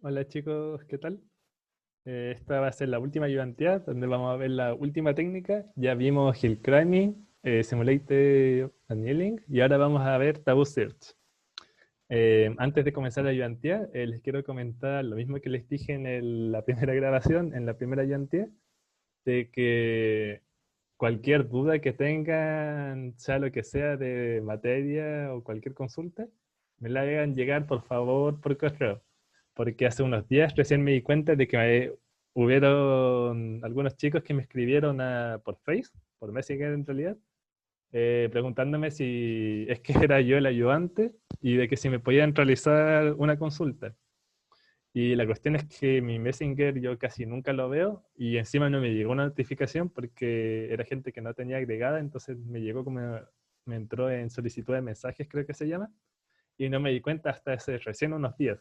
Hola chicos, ¿qué tal? Esta va a ser la última ayudantía, donde vamos a ver la última técnica. Ya vimos Hill Climbing, Simulated Annealing y ahora vamos a ver Taboo Search. Antes de comenzar la ayudantía, les quiero comentar lo mismo que les dije en la primera grabación, en la primera ayudantía, de que cualquier duda que tengan, sea lo que sea de materia o cualquier consulta, me la hagan llegar por favor por correo. Porque hace unos días recién me di cuenta de que hubieron algunos chicos que me escribieron por Face, por Messenger en realidad, preguntándome si es que era yo el ayudante y de que si me podían realizar una consulta. Y la cuestión es que mi Messenger yo casi nunca lo veo y encima no me llegó una notificación porque era gente que no tenía agregada, entonces me llegó como me entró en solicitud de mensajes, creo que se llama, y no me di cuenta hasta hace recién unos días.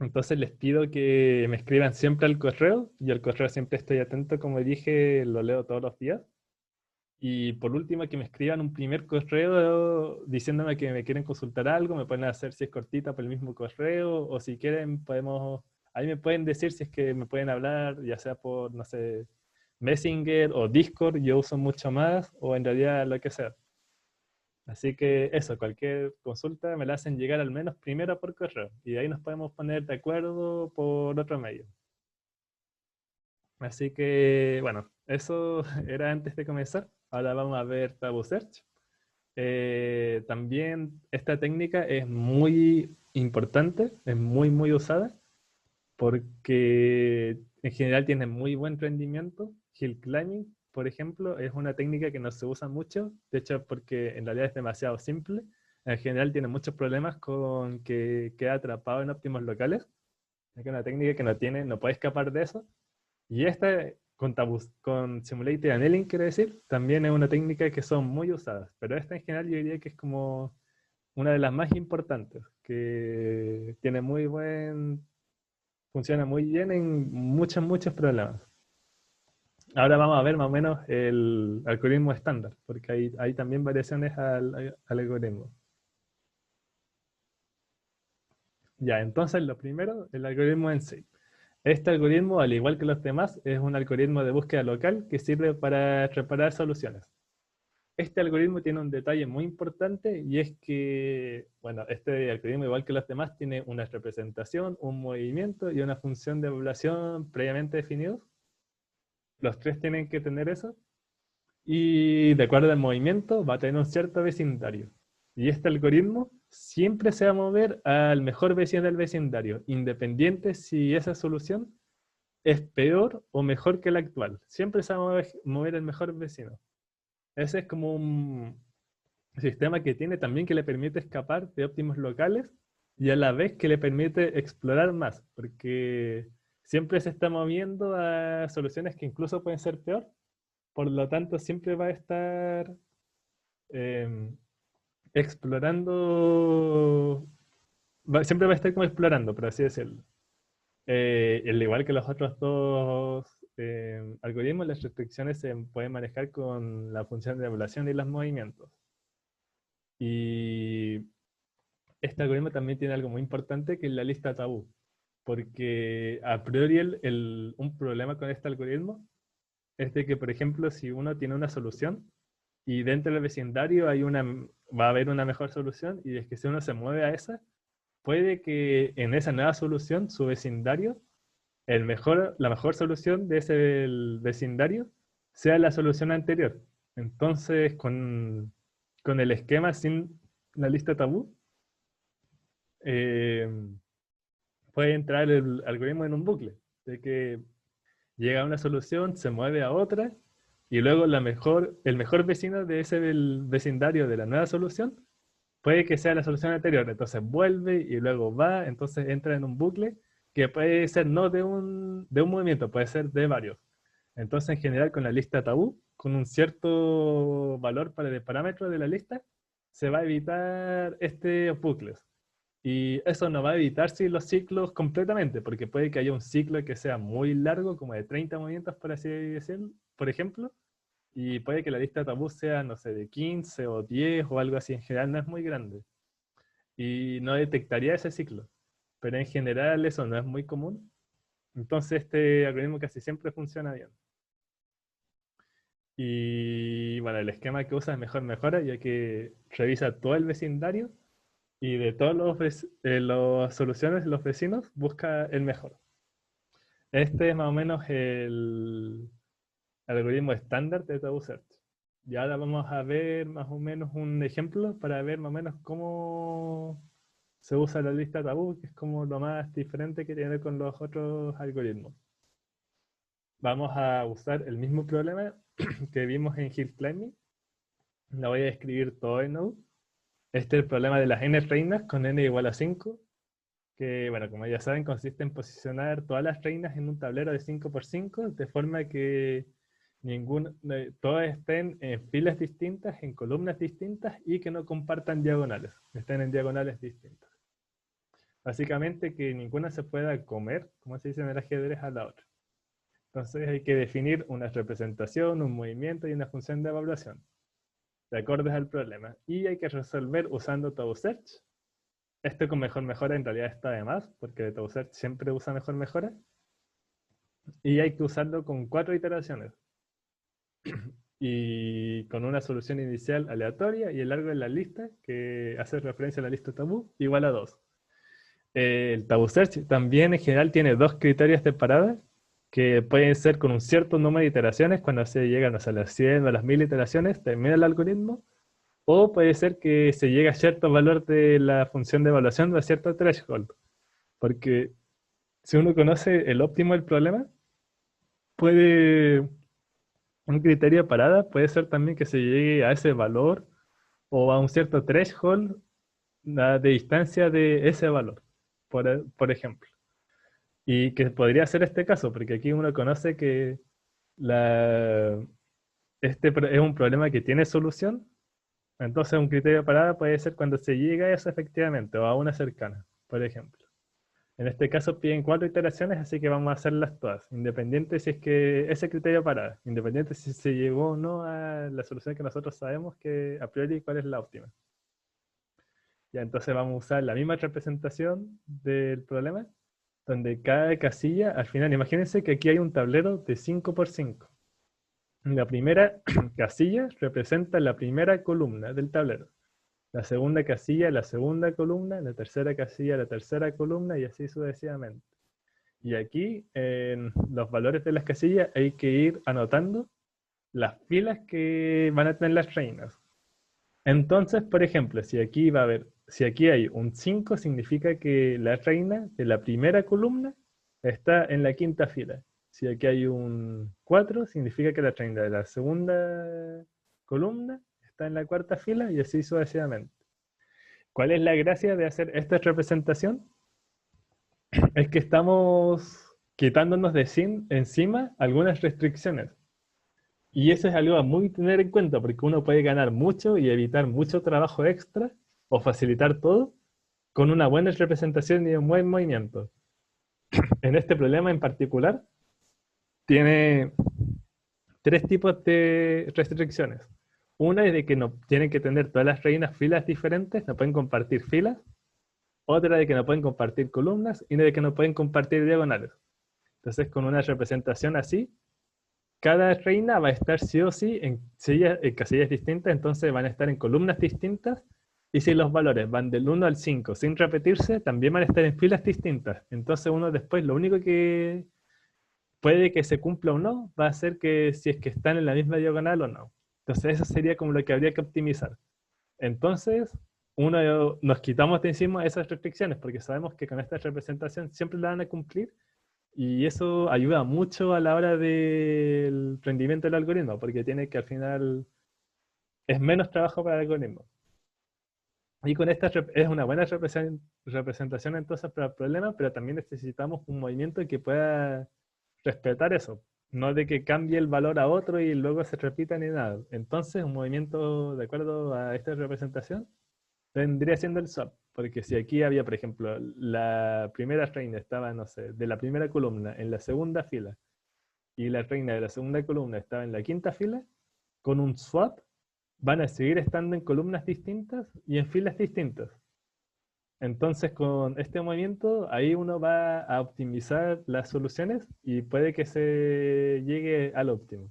Entonces les pido que me escriban siempre al correo y al correo siempre estoy atento, como dije, lo leo todos los días. Y por último, que me escriban un primer correo diciéndome que me quieren consultar algo, me pueden hacer si es cortita por el mismo correo, o si quieren podemos, ahí me pueden decir si es que me pueden hablar, ya sea por, no sé, Messenger o Discord, yo uso mucho más, o en realidad lo que sea. Así que eso, cualquier consulta me la hacen llegar al menos primero por correo, y de ahí nos podemos poner de acuerdo por otro medio. Así que, bueno, eso era antes de comenzar. Ahora vamos a ver Taboo Search. También esta técnica es muy importante, es muy usada, porque en general tiene muy buen rendimiento. Hill climbing, por ejemplo, es una técnica que no se usa mucho, de hecho porque en realidad es demasiado simple. En general tiene muchos problemas con que queda atrapado en óptimos locales. Es una técnica que no tiene, no puede escapar de eso. Y esta con Simulated Annealing, quiero decir, también es una técnica que son muy usadas, pero esta en general yo diría que es como una de las más importantes, que tiene funciona muy bien en muchos problemas. Ahora vamos a ver más o menos el algoritmo estándar, porque hay también variaciones al algoritmo. Ya, entonces lo primero, el algoritmo en sí. Este algoritmo, al igual que los demás, es un algoritmo de búsqueda local que sirve para reparar soluciones. Este algoritmo tiene un detalle muy importante y es que, bueno, este algoritmo, igual que los demás, tiene una representación, un movimiento y una función de evaluación previamente definidos. Los tres tienen que tener eso. Y de acuerdo al movimiento, va a tener un cierto vecindario. Y este algoritmo siempre se va a mover al mejor vecino del vecindario, independiente si esa solución es peor o mejor que la actual. Siempre se va a mover el mejor vecino. Ese es como un sistema que tiene también que le permite escapar de óptimos locales y a la vez que le permite explorar más, porque siempre se está moviendo a soluciones que incluso pueden ser peor, por lo tanto siempre va a estar eh, explorando, siempre va a estar como explorando, por así decirlo. Al igual que los otros dos algoritmos, las restricciones se pueden manejar con la función de evaluación y los movimientos. Y este algoritmo también tiene algo muy importante que es la lista tabú, porque a priori un problema con este algoritmo es de que, por ejemplo, si uno tiene una solución y dentro del vecindario va a haber una mejor solución y es que si uno se mueve a esa, puede que en esa nueva solución su vecindario, la mejor solución de ese vecindario sea la solución anterior. Entonces, con el esquema sin la lista tabú, eh, puede entrar el algoritmo en un bucle, de que llega a una solución, se mueve a otra, y luego el mejor vecino de ese del vecindario de la nueva solución puede que sea la solución anterior. Entonces vuelve y luego va, entonces entra en un bucle que puede ser no de un movimiento, puede ser de varios. Entonces, en general, con la lista tabú, con un cierto valor para el parámetro de la lista, se va a evitar este bucles. Y eso no va a evitar los ciclos completamente, porque puede que haya un ciclo que sea muy largo, como de 30 movimientos, por así decirlo, por ejemplo, y puede que la lista tabú sea, no sé, de 15 o 10 o algo así. En general no es muy grande y no detectaría ese ciclo. pero en general eso no es muy común. Entonces este algoritmo casi siempre funciona bien. Y bueno, el esquema que usa es mejor mejora, ya que revisa todo el vecindario y de todas las soluciones, los vecinos, busca el mejor. Este es más o menos el algoritmo estándar de Taboo Search. Y ahora vamos a ver más o menos un ejemplo para ver más o menos cómo se usa la lista tabú, que es como lo más diferente que tiene con los otros algoritmos. Vamos a usar el mismo problema que vimos en Hill Climbing. Lo voy a escribir todo en Node. Este es el problema de las n reinas con n igual a 5, que, bueno, como ya saben, consiste en posicionar todas las reinas en un tablero de 5×5, de forma que todas estén en filas distintas, en columnas distintas, y que no compartan diagonales, estén en diagonales distintas. Básicamente que ninguna se pueda comer, como se dice en el ajedrez, a la otra. Entonces hay que definir una representación, un movimiento y una función de evaluación, de acuerdo al problema. Y hay que resolver usando Taboo Search. Esto con mejor mejora en realidad está de más, porque Taboo Search siempre usa mejor mejora. Y hay que usarlo con 4 iteraciones. Y con una solución inicial aleatoria y el largo de la lista, que hace referencia a la lista tabú, igual a 2. El Taboo Search también en general tiene 2 criterios de parada, que pueden ser con un cierto número de iteraciones. Cuando se llegan a las 100 o a las 1000 iteraciones, termina el algoritmo. O puede ser que se llegue a cierto valor de la función de evaluación de cierto threshold. Porque si uno conoce el óptimo del problema, un criterio de parada puede ser también que se llegue a ese valor o a un cierto threshold de distancia de ese valor, por ejemplo. Y que podría ser este caso, porque aquí uno conoce que es un problema que tiene solución. Entonces un criterio de parada puede ser cuando se llega a eso efectivamente, o a una cercana, por ejemplo. En este caso piden 4 iteraciones, así que vamos a hacerlas todas, independiente si es que ese criterio de parada, independiente si se llegó o no a la solución que nosotros sabemos que a priori cuál es la óptima. Ya, entonces vamos a usar la misma representación del problema, donde cada casilla, al final, imagínense que aquí hay un tablero de 5×5. La primera casilla representa la primera columna del tablero. La segunda casilla, la segunda columna, la tercera casilla, la tercera columna, y así sucesivamente. Y aquí, en los valores de las casillas, hay que ir anotando las filas que van a tener las reinas. Entonces, por ejemplo, si aquí hay un 5, significa que la reina de la primera columna está en la quinta fila. Si aquí hay un 4, significa que la reina de la segunda columna está en la cuarta fila, y así sucesivamente. ¿Cuál es la gracia de hacer esta representación? Es que estamos quitándonos de encima algunas restricciones. Y eso es algo a muy tener en cuenta, porque uno puede ganar mucho y evitar mucho trabajo extra o facilitar todo con una buena representación y un buen movimiento. En este problema en particular, tiene 3 tipos de restricciones. Una es de que no tienen que tener todas las reinas filas diferentes, no pueden compartir filas. Otra de que no pueden compartir columnas y de que no pueden compartir diagonales. Entonces, con una representación así, cada reina va a estar sí o sí en casillas distintas, entonces van a estar en columnas distintas, y si los valores van del 1 al 5 sin repetirse, también van a estar en filas distintas. Entonces uno después lo único que puede que se cumpla o no va a ser que si es que están en la misma diagonal o no. Entonces eso sería como lo que habría que optimizar. Entonces, nos quitamos de encima esas restricciones, porque sabemos que con esta representación siempre la van a cumplir, y eso ayuda mucho a la hora del rendimiento del algoritmo, porque tiene que al final es menos trabajo para el algoritmo. Y con esta es una buena representación entonces para el problema, pero también necesitamos un movimiento que pueda respetar eso. No de que cambie el valor a otro y luego se repita ni nada. Entonces, un movimiento de acuerdo a esta representación vendría siendo el swap, porque si aquí había, por ejemplo, la primera reina estaba, no sé, de la primera columna en la segunda fila, y la reina de la segunda columna estaba en la quinta fila, con un swap van a seguir estando en columnas distintas y en filas distintas. Entonces, con este movimiento, ahí uno va a optimizar las soluciones y puede que se llegue al óptimo.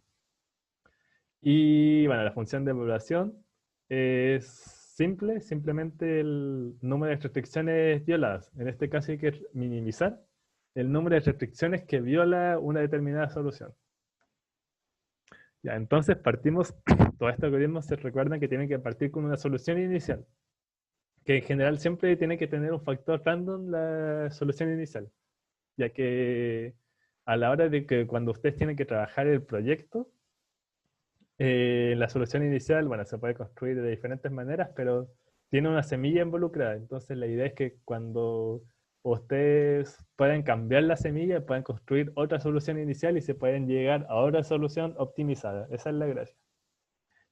Y bueno, la función de evaluación es simple, simplemente el número de restricciones violadas. En este caso hay que minimizar el número de restricciones que viola una determinada solución. Ya, entonces partimos, todos estos algoritmos se recuerdan que tienen que partir con una solución inicial, que en general siempre tiene que tener un factor random la solución inicial, ya que a la hora de que cuando ustedes tienen que trabajar el proyecto, la solución inicial, bueno, se puede construir de diferentes maneras, pero tiene una semilla involucrada. Entonces la idea es que cuando ustedes puedan cambiar la semilla, puedan construir otra solución inicial y se pueden llegar a otra solución optimizada. Esa es la gracia.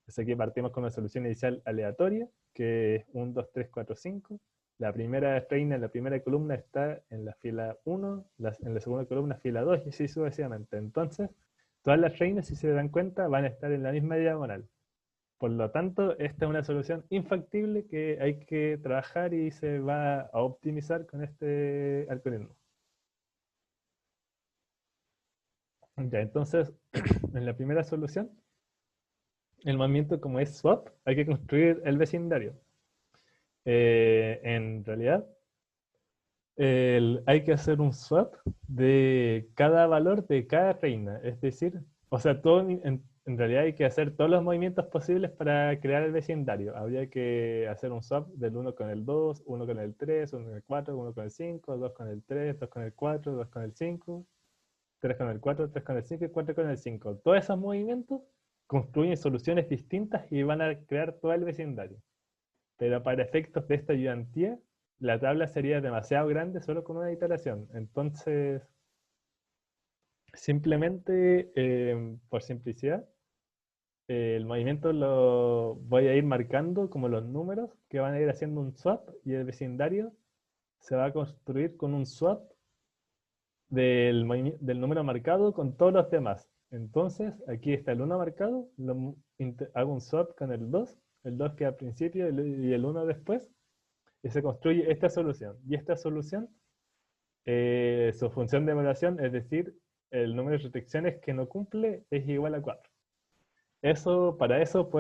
Entonces aquí partimos con una solución inicial aleatoria, que es 1, 2, 3, 4, 5. La primera reina en la primera columna está en la fila 1, en la segunda columna fila 2 y así sucesivamente. Entonces, todas las reinas, si se dan cuenta, van a estar en la misma diagonal. Por lo tanto, esta es una solución infactible que hay que trabajar y se va a optimizar con este algoritmo. Ya, entonces, en la primera solución, el movimiento como es swap, hay que construir el vecindario. En realidad, hay que hacer un swap de cada valor de cada reina. Es decir, o sea, todo en realidad hay que hacer todos los movimientos posibles para crear el vecindario. Habría que hacer un swap del 1 con el 2, 1 con el 3, 1 con el 4, 1 con el 5, 2 con el 3, 2 con el 4, 2 con el 5, 3 con el 4, 3 con el 5 y 4 con el 5. Todos esos movimientos construyen soluciones distintas y van a crear todo el vecindario. Pero para efectos de esta ayudantía, la tabla sería demasiado grande solo con una iteración. Entonces, simplemente, por simplicidad, el movimiento lo voy a ir marcando como los números que van a ir haciendo un swap y el vecindario se va a construir con un swap del número marcado con todos los demás. Entonces, aquí está el 1 marcado, hago un swap con el 2 que al principio y el 1 después, y se construye esta solución. Y esta solución, su función de evaluación, es decir, el número de restricciones que no cumple es igual a 4. Para eso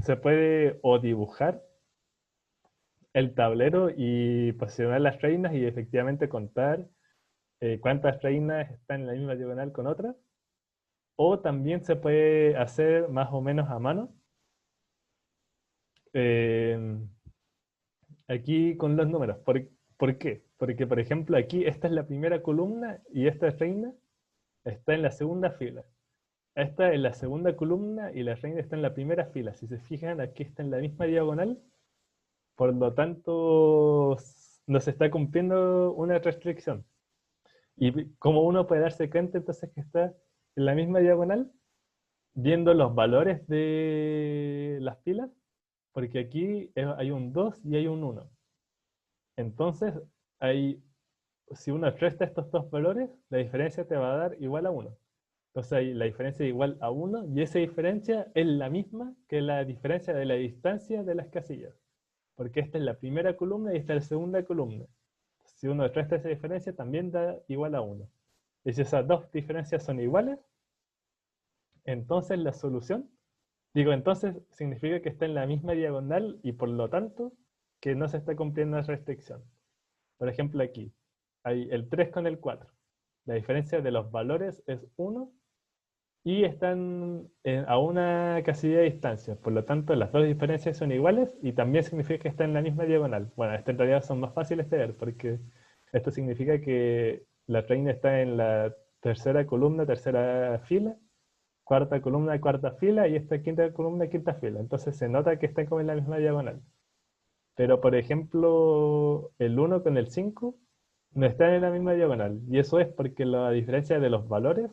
se puede o dibujar el tablero y posicionar las reinas y efectivamente contar cuántas reinas están en la misma diagonal con otras. O también se puede hacer más o menos a mano. Eh, Aquí con los números. ¿Por qué? Porque, por ejemplo, aquí esta es la primera columna y esta reina está en la segunda fila. Esta es la segunda columna y la reina está en la primera fila. Si se fijan, aquí está en la misma diagonal. Por lo tanto, no se está cumpliendo una restricción. Y como uno puede darse cuenta entonces que está en la misma diagonal, viendo los valores de las filas, porque aquí hay un 2 y hay un 1. Entonces, si uno resta estos dos valores, la diferencia te va a dar igual a 1. Entonces la diferencia es igual a 1 y esa diferencia es la misma que la diferencia de la distancia de las casillas. Porque esta es la primera columna y esta es la segunda columna. Si uno resta esa diferencia, también da igual a 1. Y si esas dos diferencias son iguales, entonces la solución, entonces significa que está en la misma diagonal y por lo tanto que no se está cumpliendo la restricción. Por ejemplo, aquí hay el 3 con el 4. La diferencia de los valores es 1 y están a una casilla de distancia. Por lo tanto, las dos diferencias son iguales y también significa que están en la misma diagonal. Bueno, estas en realidad son más fáciles de ver porque esto significa que la reina está en la tercera columna, tercera fila, cuarta columna, cuarta fila y esta quinta columna, quinta fila. Entonces se nota que están como en la misma diagonal. Pero, por ejemplo, el 1 con el 5 no están en la misma diagonal. Y eso es porque la diferencia de los valores,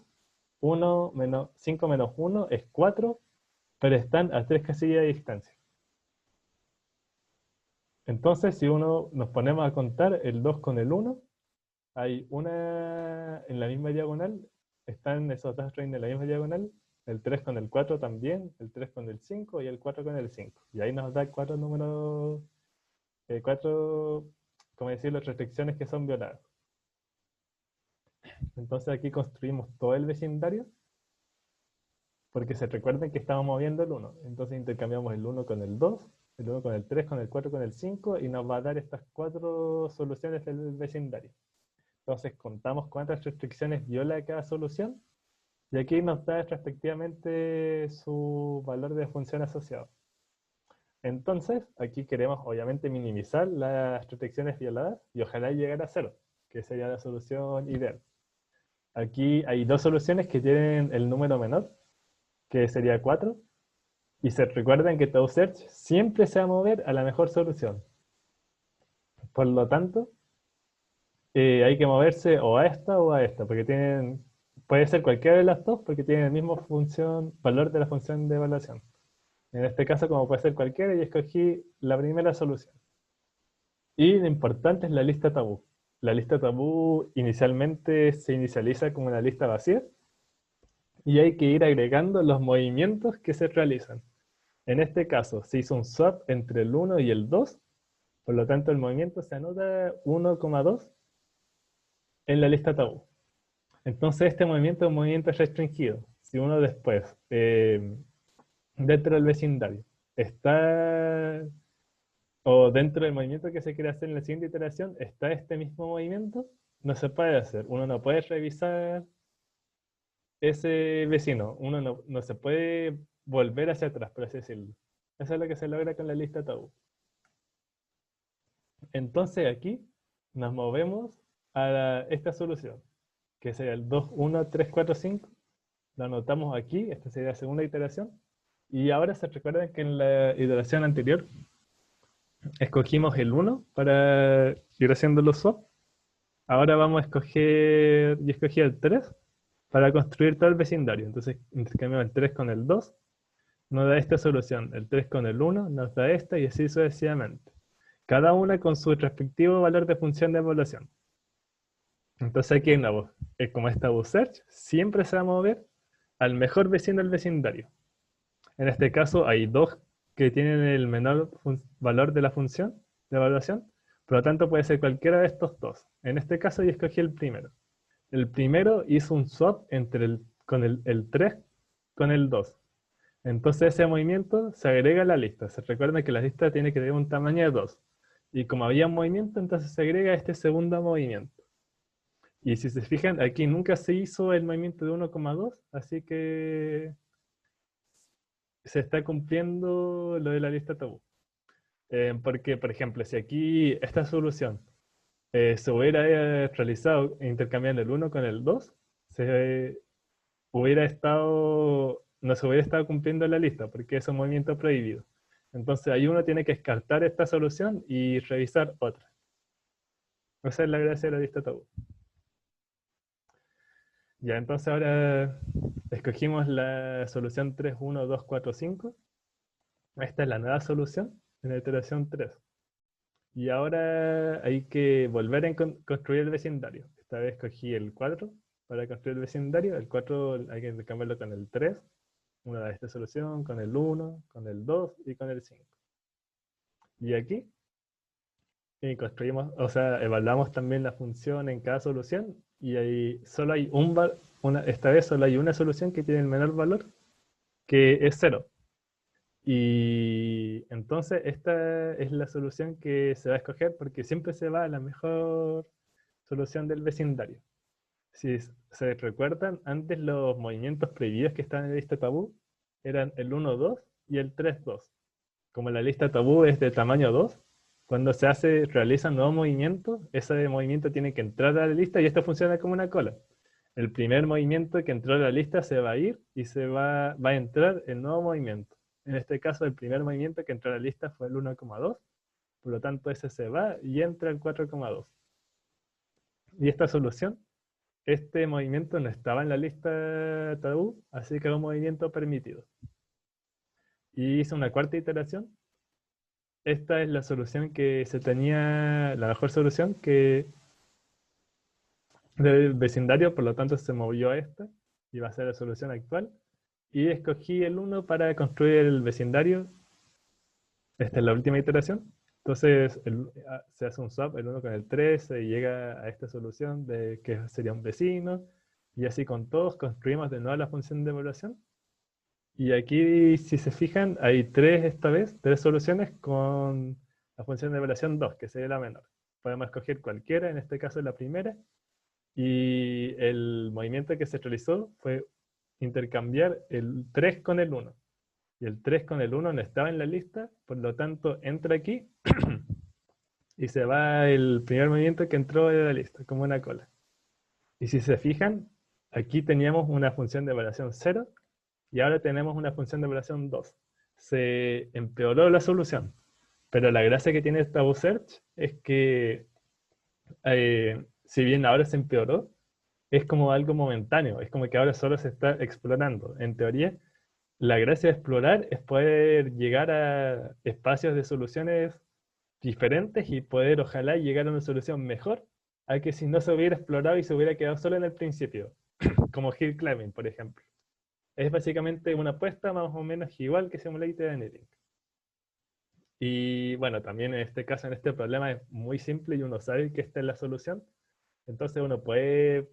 5 menos 1 es 4, pero están a 3 casillas de distancia. Entonces, si nos ponemos a contar el 2 con el 1, hay una en la misma diagonal, están esos dos reinos en la misma diagonal, el 3 con el 4 también, el 3 con el 5 y el 4 con el 5. Y ahí nos da 4 números cuatro, como decirlo, restricciones que son violadas. Entonces aquí construimos todo el vecindario, porque se recuerden que estamos moviendo el 1. Entonces intercambiamos el 1 con el 2, el 1 con el 3, con el 4, con el 5, y nos va a dar estas 4 soluciones del vecindario. Entonces contamos cuántas restricciones viola cada solución, y aquí nos da respectivamente su valor de función asociado. Entonces, aquí queremos obviamente minimizar las restricciones violadas y ojalá llegar a 0, que sería la solución ideal. Aquí hay 2 soluciones que tienen el número menor, que sería 4, y se recuerden que Tau Search siempre se va a mover a la mejor solución. Por lo tanto, hay que moverse o a esta, porque puede ser cualquiera de las dos, porque tienen el mismo valor de la función de evaluación. En este caso, como puede ser cualquiera, y escogí la primera solución. Y lo importante es la lista tabú. La lista tabú inicialmente se inicializa como una lista vacía, y hay que ir agregando los movimientos que se realizan. En este caso, se hizo un swap entre el 1 y el 2, por lo tanto el movimiento se anota 1,2 en la lista tabú. Entonces este movimiento es un movimiento restringido. Si uno después, dentro del vecindario, está, o dentro del movimiento que se quiere hacer en la siguiente iteración, está este mismo movimiento, no se puede hacer. Uno no puede revisar ese vecino. Uno no se puede volver hacia atrás, por así decirlo. Eso es lo que se logra con la lista tabú. Entonces aquí nos movemos a esta solución, que sería el 2, 1, 3, 4, 5. Lo anotamos aquí, esta sería la segunda iteración. Y ahora se recuerdan que en la iteración anterior escogimos el 1 para ir haciendo los swap. Ahora vamos a escoger, yo escogí el 3 para construir todo el vecindario. Entonces intercambiamos el 3 con el 2, nos da esta solución. El 3 con el 1 nos da esta y así sucesivamente. Cada una con su respectivo valor de función de evaluación. Entonces aquí en la voz, como esta Tau Search, siempre se va a mover al mejor vecino del vecindario. En este caso hay 2 que tienen el menor valor de la función de evaluación, por lo tanto puede ser cualquiera de estos 2. En este caso yo escogí el primero. El primero hizo un swap entre el 3 con el 2. Entonces ese movimiento se agrega a la lista. Se recuerda que la lista tiene que tener un tamaño de 2. Y como había un movimiento, entonces se agrega este segundo movimiento. Y si se fijan, aquí nunca se hizo el movimiento de 1,2, así que se está cumpliendo lo de la lista tabú. Porque, por ejemplo, si aquí esta solución se hubiera realizado intercambiando el 1 con el 2, no se hubiera estado cumpliendo la lista, porque es un movimiento prohibido. Entonces ahí uno tiene que descartar esta solución y revisar otra. Esa es la gracia de la lista tabú. Ya, entonces ahora escogimos la solución 3, 1, 2, 4, 5. Esta es la nueva solución en la iteración 3. Y ahora hay que volver a construir el vecindario. Esta vez escogí el 4 para construir el vecindario. El 4 hay que cambiarlo con el 3. Una de esta solución, con el 1, con el 2 y con el 5. Y aquí construimos, o sea, evaluamos también la función en cada solución y ahí solo hay esta vez solo hay una solución que tiene el menor valor, que es 0. Y entonces esta es la solución que se va a escoger porque siempre se va a la mejor solución del vecindario. Si se recuerdan, antes los movimientos prohibidos que estaban en la lista tabú eran el 1,2 y el 3,2. Como la lista tabú es de tamaño 2, cuando realiza un nuevo movimiento, ese movimiento tiene que entrar a la lista y esto funciona como una cola. El primer movimiento que entró a la lista se va a ir y va a entrar el nuevo movimiento. En este caso, el primer movimiento que entró a la lista fue el 1,2, por lo tanto ese se va y entra el 4,2. Y esta solución, este movimiento no estaba en la lista tabú, así que era un movimiento permitido. Y hice una cuarta iteración. Esta es la solución que se tenía, la mejor solución del vecindario, por lo tanto se movió a esta y va a ser la solución actual. Y escogí el 1 para construir el vecindario. Esta es la última iteración. Entonces se hace un swap el 1 con el 3, se llega a esta solución de que sería un vecino, y así con todos construimos de nuevo la función de evaluación. Y aquí, si se fijan, hay esta vez, tres soluciones con la función de evaluación 2, que sería la menor. Podemos escoger cualquiera, en este caso la primera, y el movimiento que se realizó fue intercambiar el 3 con el 1. Y el 3 con el 1 no estaba en la lista, por lo tanto entra aquí y se va el primer movimiento que entró de la lista, como una cola. Y si se fijan, aquí teníamos una función de evaluación 0 y ahora tenemos una función de evaluación 2. Se empeoró la solución, pero la gracia que tiene Tabu Search es que si bien ahora se empeoró, es como algo momentáneo, es como que ahora solo se está explorando. En teoría, la gracia de explorar es poder llegar a espacios de soluciones diferentes y poder ojalá llegar a una solución mejor a que si no se hubiera explorado y se hubiera quedado solo en el principio, como hill climbing, por ejemplo. Es básicamente una apuesta más o menos igual que Simulated Annealing. Y bueno, también en este caso, en este problema es muy simple y uno sabe que esta es la solución. Entonces uno puede,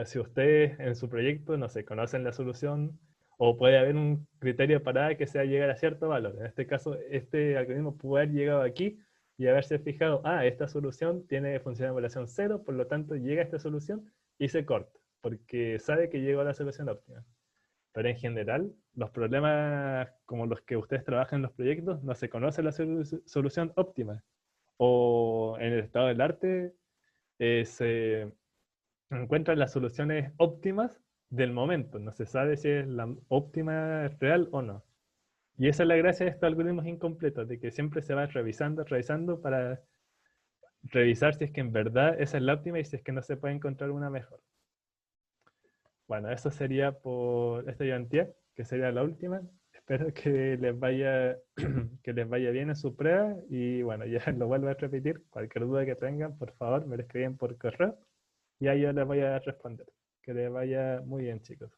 si ustedes en su proyecto, no sé, conocen la solución, o puede haber un criterio para que sea llegar a cierto valor. En este caso, este algoritmo puede haber llegado aquí y haberse fijado, esta solución tiene función de evaluación 0, por lo tanto llega a esta solución y se corta, porque sabe que llegó a la solución óptima. Pero en general, los problemas como los que ustedes trabajan en los proyectos, no se conoce la solución óptima. O en el estado del arte, se encuentran las soluciones óptimas del momento. No se sabe si es la óptima real o no. Y esa es la gracia de estos algoritmos incompletos, de que siempre se va revisando, revisando para revisar si es que en verdad esa es la óptima y si es que no se puede encontrar una mejor. Bueno, eso sería por esta ayudantía, que sería la última. Espero que les vaya, que les vaya bien en su prueba y bueno, ya lo vuelvo a repetir. Cualquier duda que tengan, por favor, me lo escriben por correo y ahí yo les voy a responder. Que les vaya muy bien, chicos.